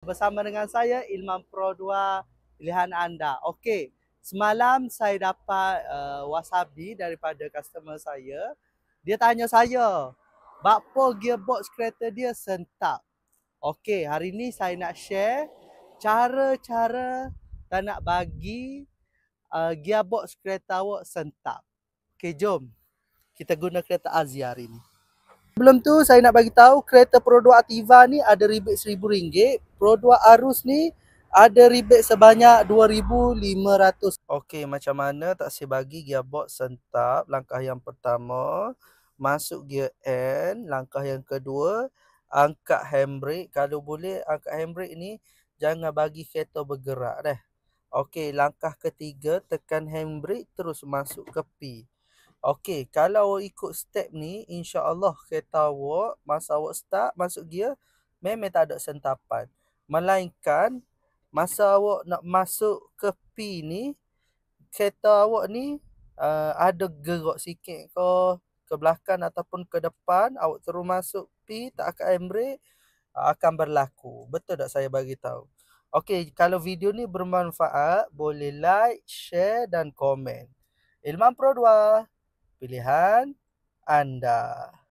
Bersama dengan saya Ilman Pro 2 pilihan anda. Okey, semalam saya dapat wasabi daripada customer saya. Dia tanya saya, "Bakpo gearbox kereta dia sentap?" Okey, hari ni saya nak share cara-cara tak nak bagi gearbox kereta awak sentap. Okey, jom kita guna kereta Azia hari ni. Sebelum tu saya nak bagi tahu kereta Pro 2 Ativa ni ada rebate RM1,000. Pro 2 Arus ni ada rebate sebanyak RM2,500. Okey, macam mana tak saya bagi gearbox sentap? Langkah yang pertama, masuk gear N. Langkah yang kedua, angkat handbrake. Kalau boleh angkat handbrake ni jangan bagi kereta bergerak dah. Okey, langkah ketiga, tekan handbrake terus masuk ke P. Okey, kalau awak ikut step ni, insya-Allah kereta awak masa awak start masuk gear memang tak ada sentapan. Melainkan masa awak nak masuk ke P ni, kereta awak ni ada gerak sikit ke belakang ataupun ke depan, awak terus masuk P tak angkat handbrake akan berlaku. Betul tak saya bagi tahu? Okey, kalau video ni bermanfaat, boleh like, share dan komen. Ilman Pro 2 pilihan anda.